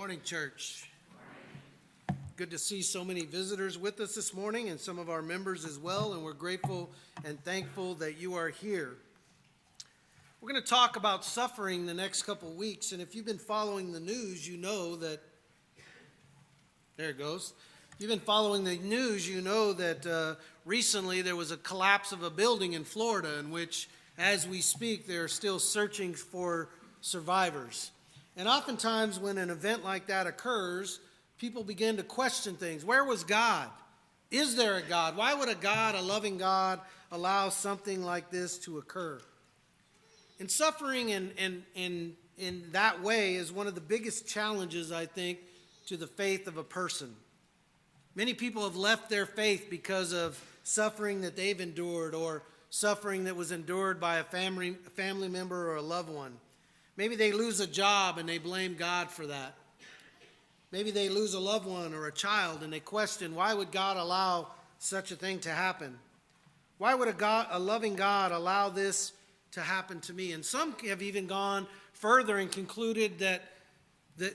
Morning, church. Good to see so many visitors with us this morning and some of our members as well, and we're grateful and thankful that you are here. We're going to talk about suffering the next couple of weeks, and if you've been following the news, you know that, there it goes. If you've been following the news, you know that recently there was a collapse of a building in Florida in which, as we speak, they're still searching for survivors. And oftentimes when an event like that occurs, people begin to question things. Where was God? Is there a God? Why would a loving God, allow something like this to occur? And suffering in that way is one of the biggest challenges, I think, to the faith of a person. Many people have left their faith because of suffering that they've endured or suffering that was endured by a family member or a loved one. Maybe they lose a job and they blame God for that. Maybe they lose a loved one or a child and they question, why would God allow such a thing to happen? Why would a loving God allow this to happen to me? And some have even gone further and concluded that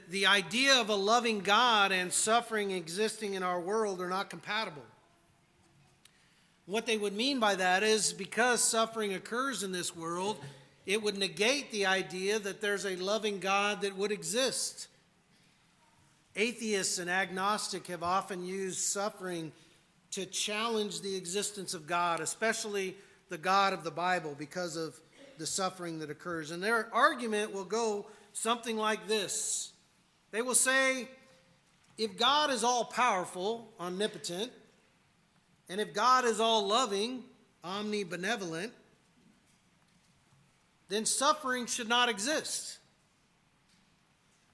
the idea of a loving God and suffering existing in our world are not compatible. What they would mean by that is because suffering occurs in this world, it would negate the idea that there's a loving God that would exist. Atheists and agnostic have often used suffering to challenge the existence of God, especially the God of the Bible, because of the suffering that occurs. And their argument will go something like this. They will say, if God is all-powerful, omnipotent, and if God is all-loving, omnibenevolent, then suffering should not exist.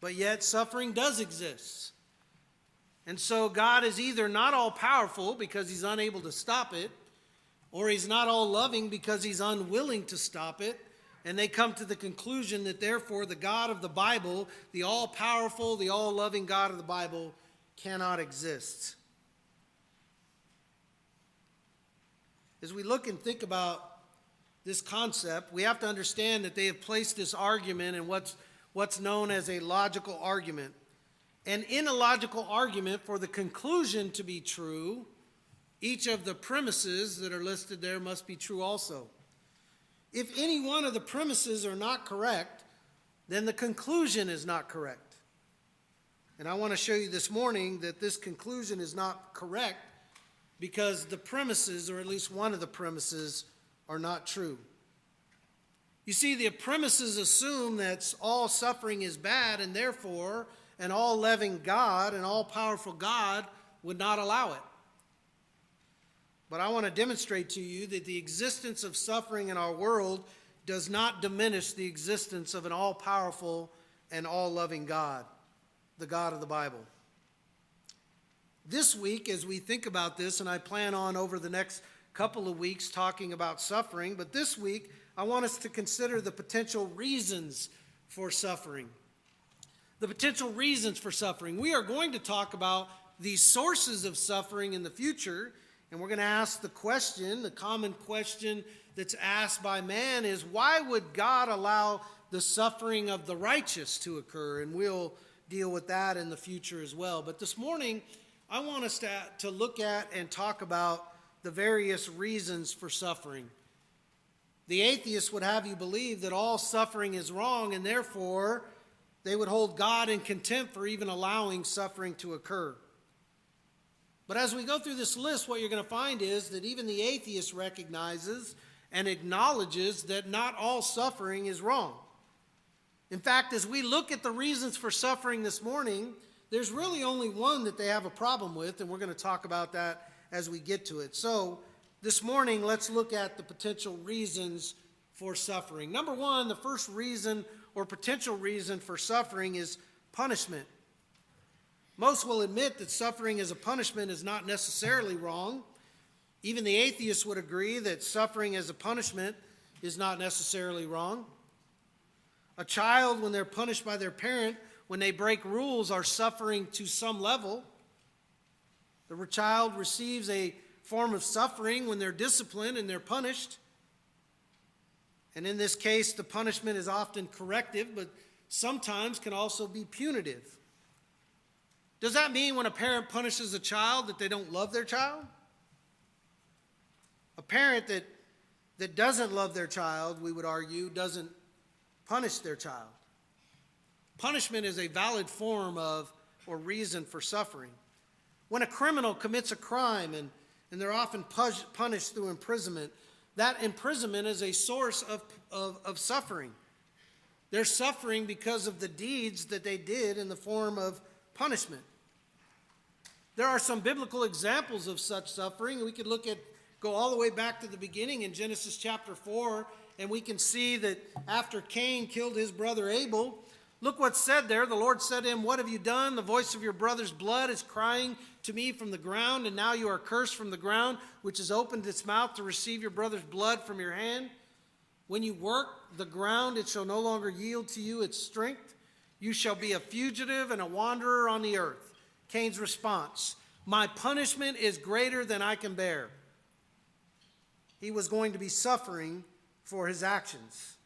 But yet suffering does exist. And so God is either not all-powerful because he's unable to stop it, or he's not all-loving because he's unwilling to stop it. And they come to the conclusion that therefore the God of the Bible, the all-powerful, the all-loving God of the Bible, cannot exist. As we look and think about this concept, we have to understand that they have placed this argument in what's known as a logical argument. And in a logical argument, for the conclusion to be true, each of the premises that are listed there must be true also. If any one of the premises are not correct, then the conclusion is not correct. And I want to show you this morning that this conclusion is not correct because the premises, or at least one of the premises, are not true. You see, the premises assume that all suffering is bad, and therefore an all-loving God, an all-powerful God, would not allow it. But I want to demonstrate to you that the existence of suffering in our world does not diminish the existence of an all-powerful and all-loving God, the God of the Bible. This week, as we think about this, and I plan on over the next couple of weeks talking about suffering, but this week I want us to consider the potential reasons for suffering. The potential reasons for suffering. We are going to talk about the sources of suffering in the future, and we're going to ask the question, the common question that's asked by man is, why would God allow the suffering of the righteous to occur? And we'll deal with that in the future as well. But this morning, I want us to look at and talk about the various reasons for suffering. The atheists would have you believe that all suffering is wrong, and therefore they would hold God in contempt for even allowing suffering to occur. But as we go through this list, what you're going to find is that even the atheist recognizes and acknowledges that not all suffering is wrong. In fact, as we look at the reasons for suffering this morning, there's really only one that they have a problem with, and we're going to talk about that as we get to it. So this morning, let's look at the potential reasons for suffering. Number one, the first reason or potential reason for suffering is punishment. Most will admit that suffering as a punishment is not necessarily wrong. Even the atheists would agree that suffering as a punishment is not necessarily wrong. A child, when they're punished by their parent, when they break rules, are suffering to some level. The child receives a form of suffering when they're disciplined and they're punished. And in this case, the punishment is often corrective, but sometimes can also be punitive. Does that mean when a parent punishes a child that they don't love their child? A parent that doesn't love their child, we would argue, doesn't punish their child. Punishment is a valid form of or reason for suffering. When a criminal commits a crime and they're often punished through imprisonment, that imprisonment is a source of suffering. They're suffering because of the deeds that they did in the form of punishment. There are some biblical examples of such suffering. We could go all the way back to the beginning in Genesis chapter 4, and we can see that after Cain killed his brother Abel, look what's said there. The Lord said to him, "What have you done? The voice of your brother's blood is crying to me from the ground, and now you are cursed from the ground, which has opened its mouth to receive your brother's blood from your hand. When you work the ground, it shall no longer yield to you its strength. You shall be a fugitive and a wanderer on the earth." Cain's response, "My punishment is greater than I can bear." He was going to be suffering for his actions.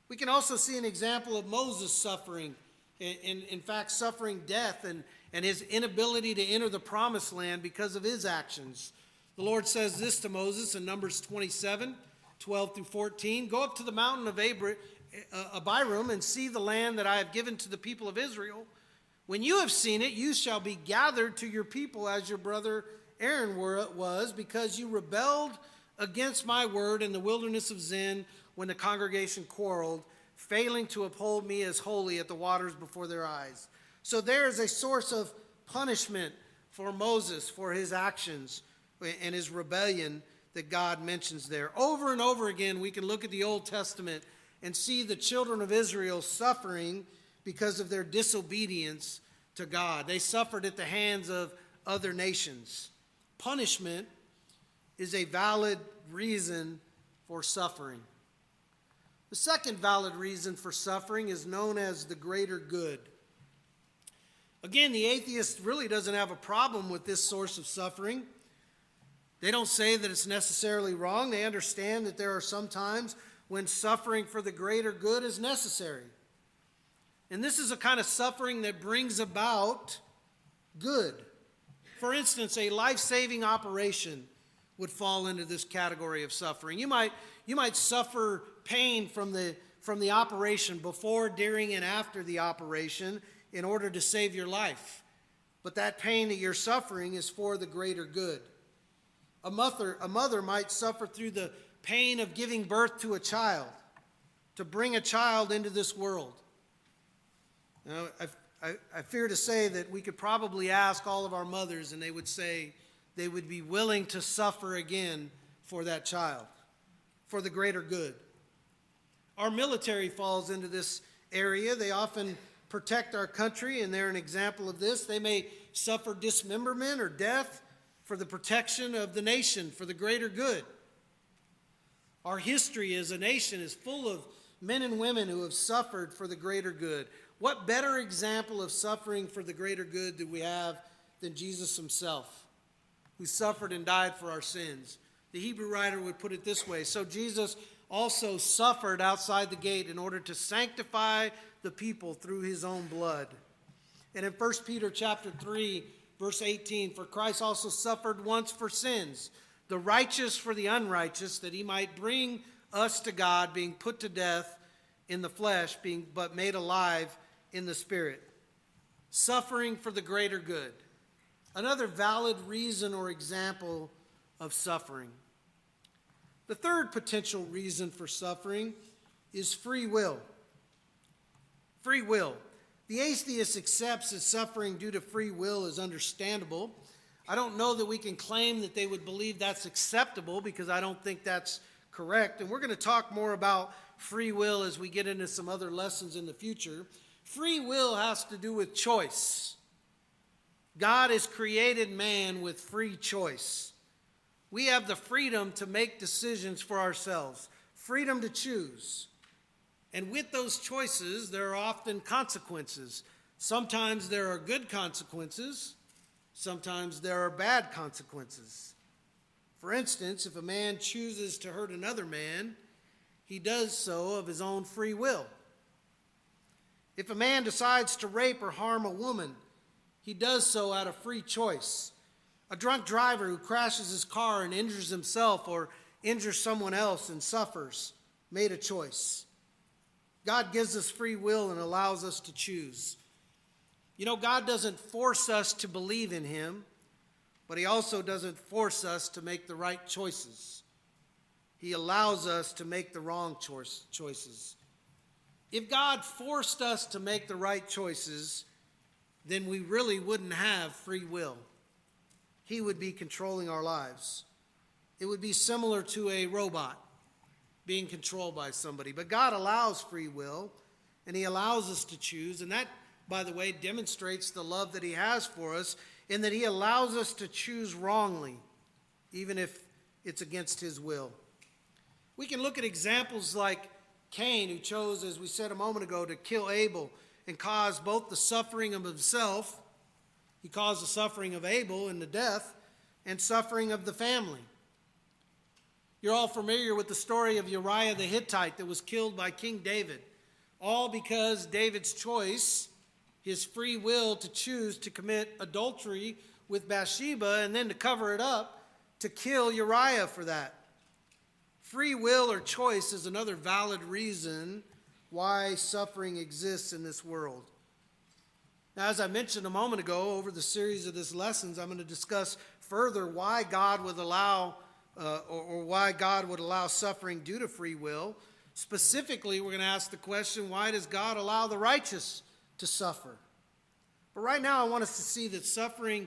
We can also see an example of Moses suffering, in fact, suffering death and his inability to enter the promised land because of his actions. The Lord says this to Moses in Numbers 27, 12 through 14. "Go up to the mountain of Abiram and see the land that I have given to the people of Israel. When you have seen it, you shall be gathered to your people as your brother Aaron was, because you rebelled against my word in the wilderness of Zin when the congregation quarreled, failing to uphold me as holy at the waters before their eyes." So there is a source of punishment for Moses for his actions and his rebellion that God mentions there. Over and over again, we can look at the Old Testament and see the children of Israel suffering because of their disobedience to God. They suffered at the hands of other nations. Punishment is a valid reason for suffering. The second valid reason for suffering is known as the greater good. Again, the atheist really doesn't have a problem with this source of suffering. They don't say that it's necessarily wrong. They understand that there are some times when suffering for the greater good is necessary. And this is a kind of suffering that brings about good. For instance, a life-saving operation would fall into this category of suffering. You might suffer pain from the operation before, during, and after the operation in order to save your life. But that pain that you're suffering is for the greater good. A mother might suffer through the pain of giving birth to a child, to bring a child into this world. Now, I fear to say that we could probably ask all of our mothers, and they would say they would be willing to suffer again for that child, for the greater good. Our military falls into this area. They often protect our country, and they're an example of this. They may suffer dismemberment or death for the protection of the nation, for the greater good. Our history as a nation is full of men and women who have suffered for the greater good. What better example of suffering for the greater good do we have than Jesus himself, who suffered and died for our sins? The Hebrew writer would put it this way: so Jesus also suffered outside the gate in order to sanctify the people through his own blood. And in 1 Peter chapter 3, verse 18, for Christ also suffered once for sins, the righteous for the unrighteous, that he might bring us to God, being put to death in the flesh, but made alive in the spirit. Suffering for the greater good. Another valid reason or example of suffering. The third potential reason for suffering is free will. Free will. The atheist accepts that suffering due to free will is understandable. I don't know that we can claim that they would believe that's acceptable, because I don't think that's correct. And we're going to talk more about free will as we get into some other lessons in the future. Free will has to do with choice. God has created man with free choice. We have the freedom to make decisions for ourselves, freedom to choose. And with those choices, there are often consequences. Sometimes there are good consequences. Sometimes there are bad consequences. For instance, if a man chooses to hurt another man, he does so of his own free will. If a man decides to rape or harm a woman, he does so out of free choice. A drunk driver who crashes his car and injures himself or injures someone else and suffers made a choice. God gives us free will and allows us to choose. You know, God doesn't force us to believe in him, but he also doesn't force us to make the right choices. He allows us to make the wrong choices. If God forced us to make the right choices, then we really wouldn't have free will. He would be controlling our lives. It would be similar to a robot being controlled by somebody. But God allows free will, and he allows us to choose. And that, by the way, demonstrates the love that he has for us, in that he allows us to choose wrongly, even if it's against his will. We can look at examples like Cain, who chose, as we said a moment ago, to kill Abel and cause both the suffering of himself, he caused the suffering of Abel and the death, and suffering of the family. You're all familiar with the story of Uriah the Hittite that was killed by King David, all because David's choice, his free will to choose to commit adultery with Bathsheba and then to cover it up, to kill Uriah for that. Free will or choice is another valid reason why suffering exists in this world. Now, as I mentioned a moment ago, over the series of these lessons, I'm going to discuss further why God would allow why God would allow suffering due to free will. Specifically, we're going to ask the question, why does God allow the righteous to suffer? But right now, I want us to see that suffering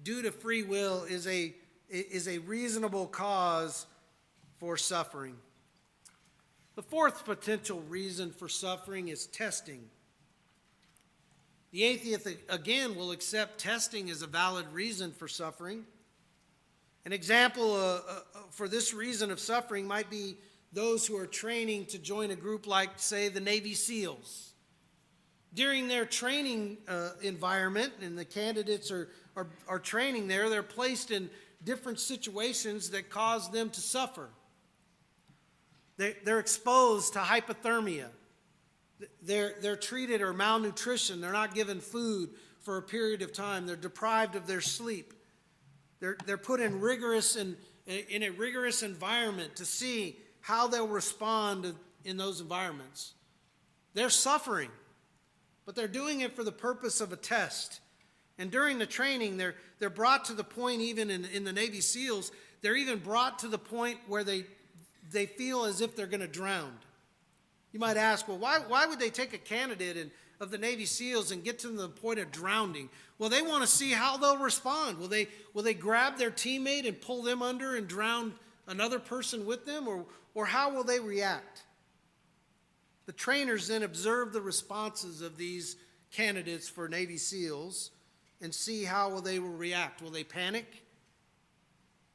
due to free will is a reasonable cause for suffering. The fourth potential reason for suffering is testing. The atheist, again, will accept testing as a valid reason for suffering. An example for this reason of suffering might be those who are training to join a group like, say, the Navy SEALs. During their training environment, and the candidates are training there, they're placed in different situations that cause them to suffer. They're exposed to hypothermia. They're treated or malnutrition. They're not given food for a period of time. They're deprived of their sleep. They're put in a rigorous environment to see how they'll respond in those environments. They're suffering, but they're doing it for the purpose of a test. And during the training, they're brought to the point, even in the Navy SEALs, they're even brought to the point where they feel as if they're going to drown. You might ask, well, why would they take a candidate of the Navy SEALs and get to the point of drowning? Well, they want to see how they'll respond. Will they grab their teammate and pull them under and drown another person with them? Or how will they react? The trainers then observe the responses of these candidates for Navy SEALs and see how they will react. Will they panic?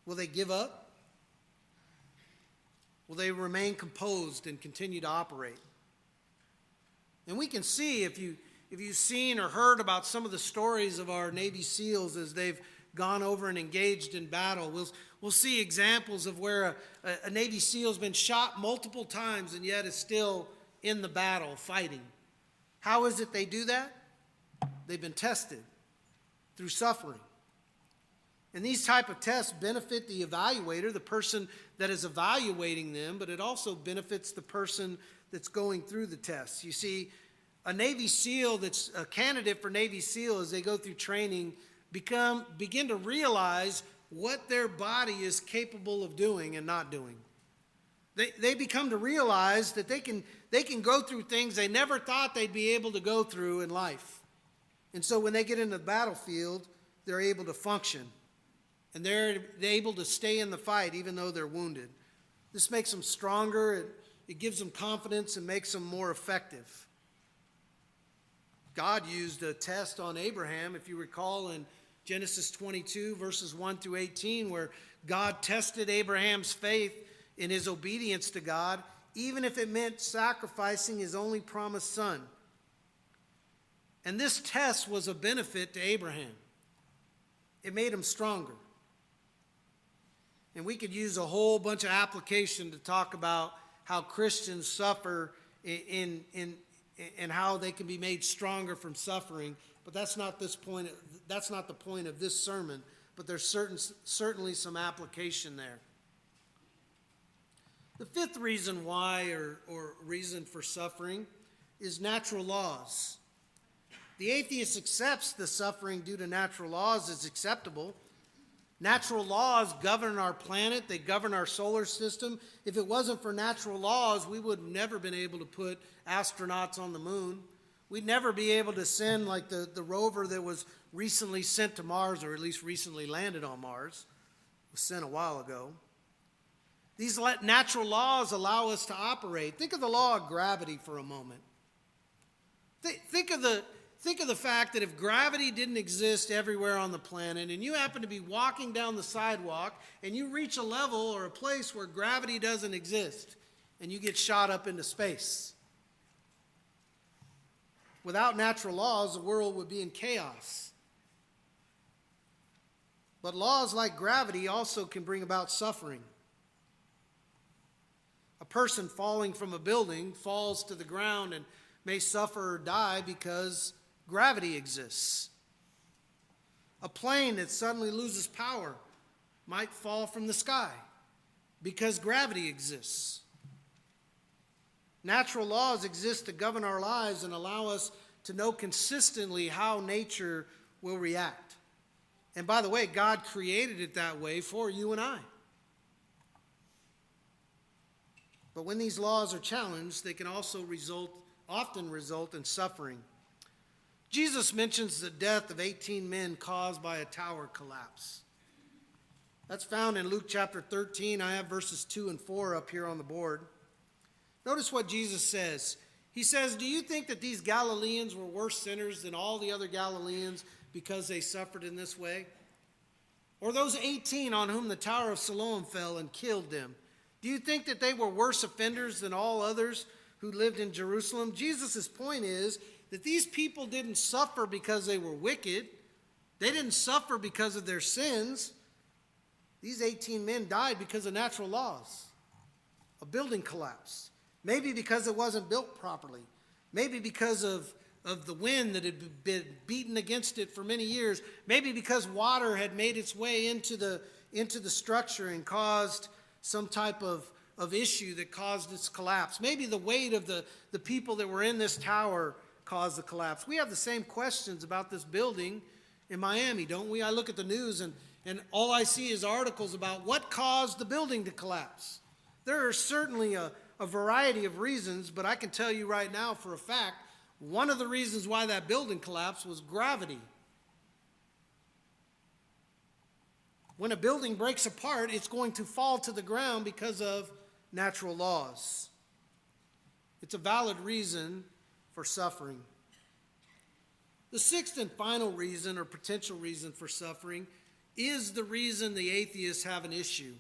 Will they give up? Will they remain composed and continue to operate? And we can see, if you've seen or heard about some of the stories of our Navy SEALs as they've gone over and engaged in battle, we'll see examples of where a Navy SEAL has been shot multiple times and yet is still in the battle fighting. How is it they do that? They've been tested through suffering. And these type of tests benefit the evaluator, the person that is evaluating them, but it also benefits the person that's going through the tests. You see, a Navy SEAL that's a candidate for Navy SEAL, as they go through training, begin to realize what their body is capable of doing and not doing. They become to realize that they can go through things they never thought they'd be able to go through in life. And so when they get into the battlefield, they're able to function. And they're able to stay in the fight even though they're wounded. This makes them stronger. It gives them confidence and makes them more effective. God used a test on Abraham, if you recall, in Genesis 22, verses 1 through 18, where God tested Abraham's faith in his obedience to God, even if it meant sacrificing his only promised son. And this test was a benefit to Abraham. It made him stronger. And we could use a whole bunch of application to talk about how Christians suffer and how they can be made stronger from suffering but that's not this point. That's not the point of this sermon. But there's certainly some application there. The fifth reason why, or reason for suffering, is natural laws. The atheist accepts the suffering due to natural laws as acceptable. Natural laws govern our planet. They govern our solar system. If it wasn't for natural laws, we would have never been able to put astronauts on the moon. We'd never be able to send like the rover that was recently sent to Mars, or at least recently landed on Mars. It was sent a while ago. These natural laws allow us to operate. Think of the law of gravity for a moment. Think of the fact that if gravity didn't exist everywhere on the planet, and you happen to be walking down the sidewalk, and you reach a level or a place where gravity doesn't exist, and you get shot up into space. Without natural laws, the world would be in chaos. But laws like gravity also can bring about suffering. A person falling from a building falls to the ground and may suffer or die because gravity exists. A plane that suddenly loses power might fall from the sky because gravity exists. Natural laws exist to govern our lives and allow us to know consistently how nature will react. And by the way, God created it that way for you and I. But when these laws are challenged, they can also often result in suffering. Jesus mentions the death of 18 men caused by a tower collapse. That's found in Luke chapter 13. I have verses 2 and 4 up here on the board. Notice what Jesus says. He says, "Do you think that these Galileans were worse sinners than all the other Galileans because they suffered in this way? Or those 18 on whom the Tower of Siloam fell and killed them? Do you think that they were worse offenders than all others who lived in Jerusalem?" Jesus' point is that these people didn't suffer because they were wicked. They didn't suffer because of their sins. These 18 men died because of natural laws. A building collapse. Maybe because it wasn't built properly. Maybe because of the wind that had been beaten against it for many years. Maybe because water had made its way into the structure and caused some type of issue that caused its collapse. Maybe the weight of the people that were in this tower caused the collapse. We have the same questions about this building in Miami, don't we? I look at the news and all I see is articles about what caused the building to collapse. There are certainly a variety of reasons, but I can tell you right now for a fact, one of the reasons why that building collapsed was gravity. When a building breaks apart, it's going to fall to the ground because of natural laws. It's a valid reason for suffering. The sixth and final reason, or potential reason for suffering, is the reason the atheists have an issue.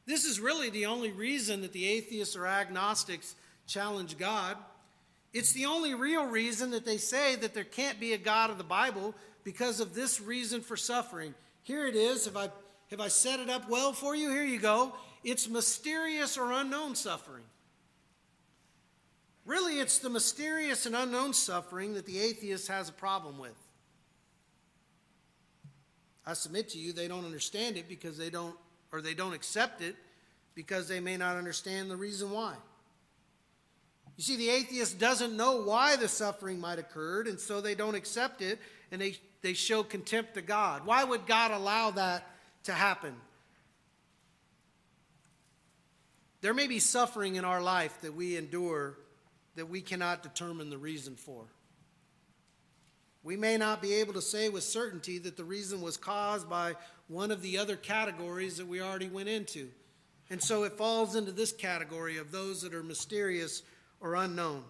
This is really the only reason that the atheists or agnostics challenge God. It's the only real reason that they say that there can't be a God of the Bible, because of this reason for suffering. Here it is. Have I set it up well for you? Here you go. It's mysterious or unknown suffering. Really, it's the mysterious and unknown suffering that the atheist has a problem with. I submit to you, they don't understand it because they don't accept it because they may not understand the reason why. You see, the atheist doesn't know why the suffering might have occurred, and so they don't accept it, and they show contempt to God. Why would God allow that to happen? There may be suffering in our life that we endure that we cannot determine the reason for. We may not be able to say with certainty that the reason was caused by one of the other categories that we already went into. And so it falls into this category of those that are mysterious or unknown.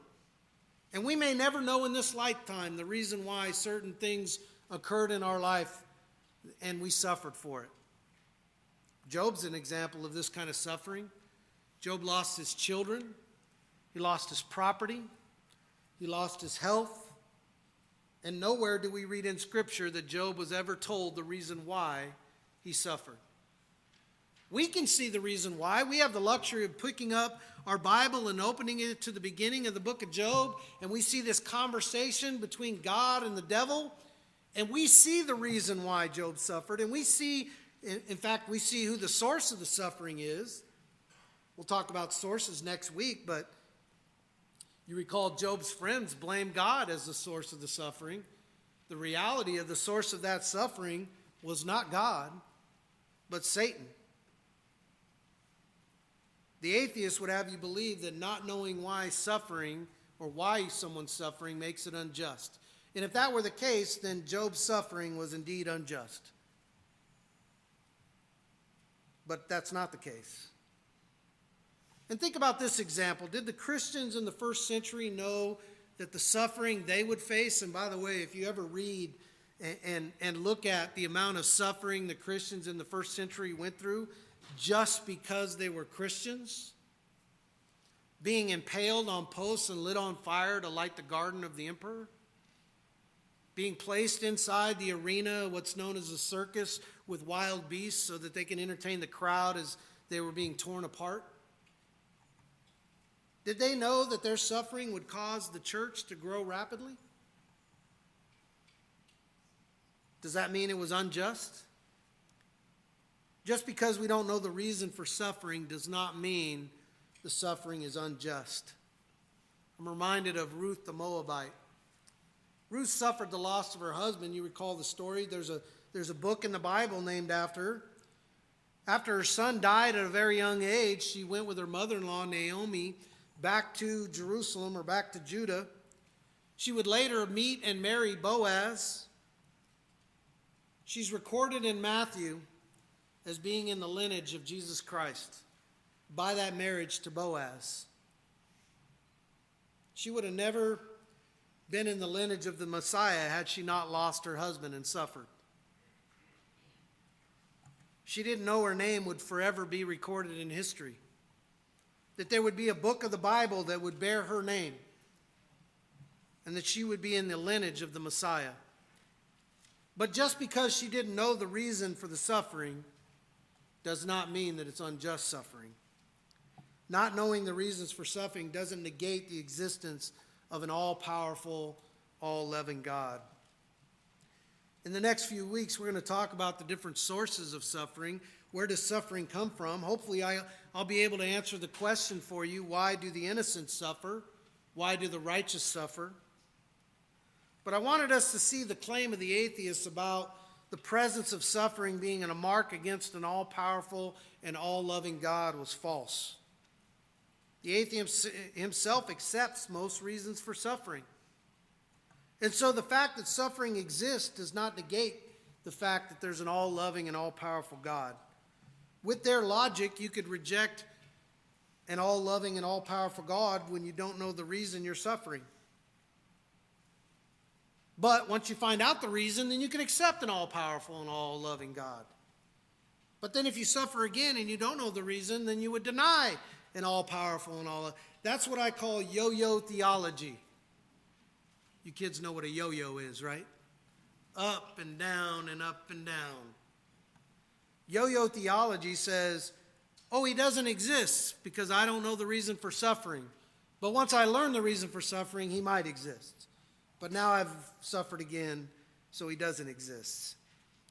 And we may never know in this lifetime the reason why certain things occurred in our life and we suffered for it. Job's an example of this kind of suffering. Job lost his children. He lost his property. He lost his health. And nowhere do we read in Scripture that Job was ever told the reason why he suffered. We can see the reason why. We have the luxury of picking up our Bible and opening it to the beginning of the book of Job, and we see this conversation between God and the devil, And we see the reason why Job suffered, and we see, in fact, we see who the source of the suffering is. We'll talk about sources next week, but you recall Job's friends blamed God as the source of the suffering. The reality of the source of that suffering was not God, but Satan. The atheist would have you believe that not knowing why suffering or why someone's suffering makes it unjust. And if that were the case, then Job's suffering was indeed unjust. But that's not the case. And think about this example. Did the Christians in the first century know that the suffering they would face, and by the way, if you ever read and look at the amount of suffering the Christians in the first century went through just because they were Christians, being impaled on posts and lit on fire to light the garden of the emperor, being placed inside the arena, what's known as a circus, with wild beasts so that they can entertain the crowd as they were being torn apart. Did they know that their suffering would cause the church to grow rapidly? Does that mean it was unjust? Just because we don't know the reason for suffering does not mean the suffering is unjust. I'm reminded of Ruth the Moabite. Ruth suffered the loss of her husband. You recall the story. There's a book in the Bible named after her. After her son died at a very young age, she went with her mother-in-law, Naomi, back to Jerusalem or back to Judah. She would later meet and marry Boaz. She's recorded in Matthew as being in the lineage of Jesus Christ by that marriage to Boaz. She would have never been in the lineage of the Messiah had she not lost her husband and suffered. She didn't know her name would forever be recorded in history, that there would be a book of the Bible that would bear her name, and that she would be in the lineage of the Messiah. But just because she didn't know the reason for the suffering does not mean that it's unjust suffering. Not knowing the reasons for suffering doesn't negate the existence of an all-powerful, all-loving God. In the next few weeks, we're going to talk about the different sources of suffering. Where does suffering come from? Hopefully, I'll be able to answer the question for you, why do the innocent suffer? Why do the righteous suffer? But I wanted us to see the claim of the atheists about the presence of suffering being a mark against an all-powerful and all-loving God was false. The atheist himself accepts most reasons for suffering. And so the fact that suffering exists does not negate the fact that there's an all-loving and all-powerful God. With their logic, you could reject an all-loving and all-powerful God when you don't know the reason you're suffering. But once you find out the reason, then you can accept an all-powerful and all-loving God. But then if you suffer again and you don't know the reason, then you would deny an all-powerful and all. That's what I call yo-yo theology. You kids know what a yo-yo is, right? Up and down and up and down. Yo-yo theology says, oh, he doesn't exist because I don't know the reason for suffering. But once I learn the reason for suffering, he might exist. But now I've suffered again, so he doesn't exist.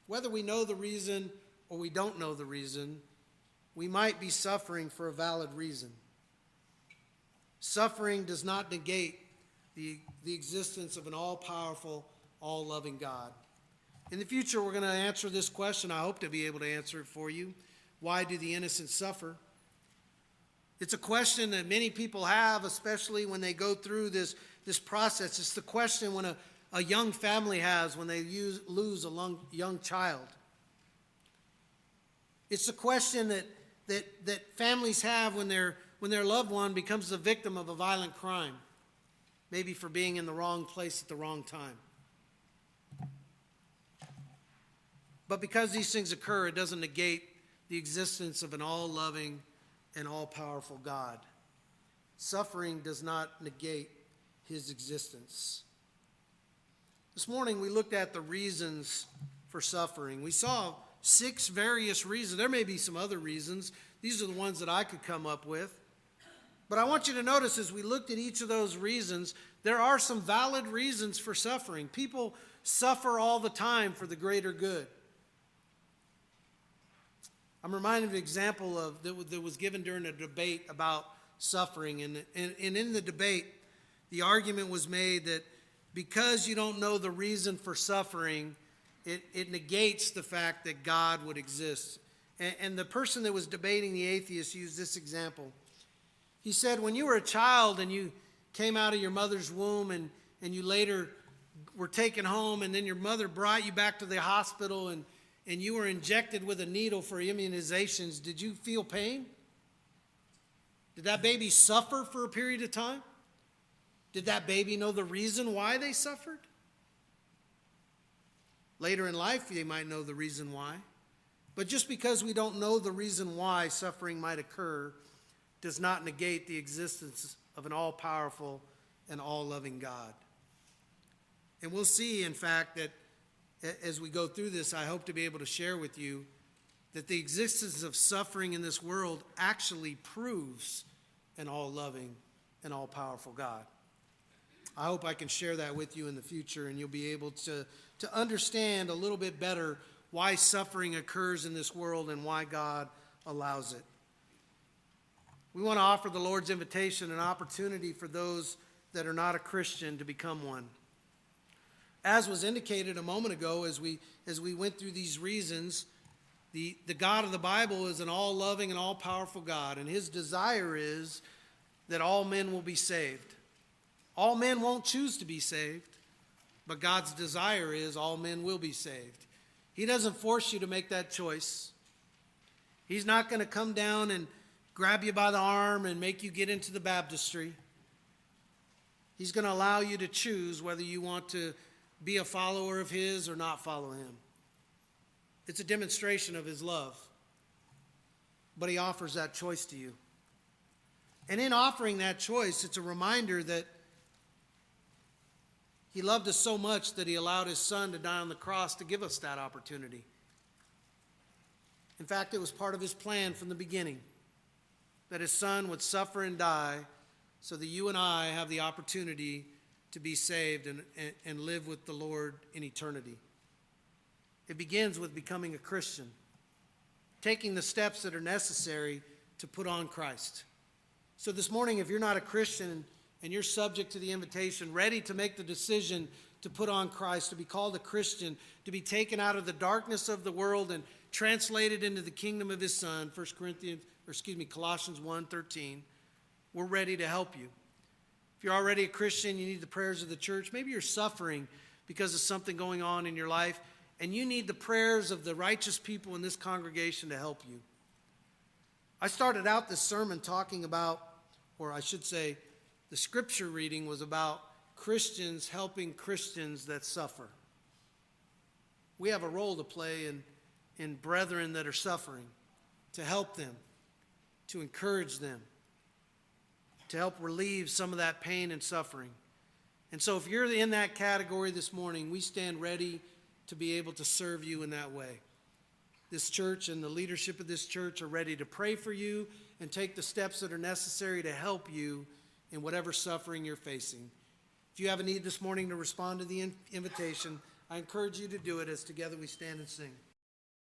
Whether we know the reason or we don't know the reason, we might be suffering for a valid reason. Suffering does not negate the existence of an all-powerful, all-loving God. In the future, we're going to answer this question. I hope to be able to answer it for you. Why do the innocent suffer? It's a question that many people have, especially when they go through this process. It's the question when a young family has when they lose a young child. It's the question that families have when their loved one becomes the victim of a violent crime, maybe for being in the wrong place at the wrong time. But because these things occur, it doesn't negate the existence of an all-loving and all-powerful God. Suffering does not negate his existence. This morning we looked at the reasons for suffering. We saw 6 various reasons. There may be some other reasons. These are the ones that I could come up with. But I want you to notice as we looked at each of those reasons, there are some valid reasons for suffering. People suffer all the time for the greater good. I'm reminded of an example that was given during a debate about suffering. And in the debate, the argument was made that because you don't know the reason for suffering, it negates the fact that God would exist. And the person that was debating the atheist used this example. He said, when you were a child and you came out of your mother's womb and you later were taken home, and then your mother brought you back to the hospital and you were injected with a needle for immunizations, did you feel pain? Did that baby suffer for a period of time? Did that baby know the reason why they suffered? Later in life, they might know the reason why. But just because we don't know the reason why suffering might occur does not negate the existence of an all-powerful and all-loving God. And we'll see, in fact, that as we go through this, I hope to be able to share with you that the existence of suffering in this world actually proves an all-loving and all-powerful God. I hope I can share that with you in the future, and you'll be able to understand a little bit better why suffering occurs in this world and why God allows it. We want to offer the Lord's invitation an opportunity for those that are not a Christian to become one. As was indicated a moment ago as we went through these reasons, the God of the Bible is an all-loving and all-powerful God, and his desire is that all men will be saved. All men won't choose to be saved, but God's desire is all men will be saved. He doesn't force you to make that choice. He's not going to come down and grab you by the arm and make you get into the baptistry. He's going to allow you to choose whether you want to be a follower of his or not follow him. It's a demonstration of his love. But he offers that choice to you. And in offering that choice, it's a reminder that he loved us so much that he allowed his son to die on the cross to give us that opportunity. In fact, it was part of his plan from the beginning that his son would suffer and die so that you and I have the opportunity to be saved and live with the Lord in eternity. It begins with becoming a Christian, taking the steps that are necessary to put on Christ. So this morning, if you're not a Christian and you're subject to the invitation, ready to make the decision to put on Christ, to be called a Christian, to be taken out of the darkness of the world and translated into the kingdom of his Son, Colossians 1:13, we're ready to help you. If you're already a Christian, you need the prayers of the church. Maybe you're suffering because of something going on in your life, and you need the prayers of the righteous people in this congregation to help you. I started out this sermon talking about, or I should say, the scripture reading was about Christians helping Christians that suffer. We have a role to play in brethren that are suffering, to help them, to encourage them, to help relieve some of that pain and suffering. And so if you're in that category this morning, we stand ready to be able to serve you in that way. This church and the leadership of this church are ready to pray for you and take the steps that are necessary to help you in whatever suffering you're facing. If you have a need this morning to respond to the invitation, I encourage you to do it as together we stand and sing.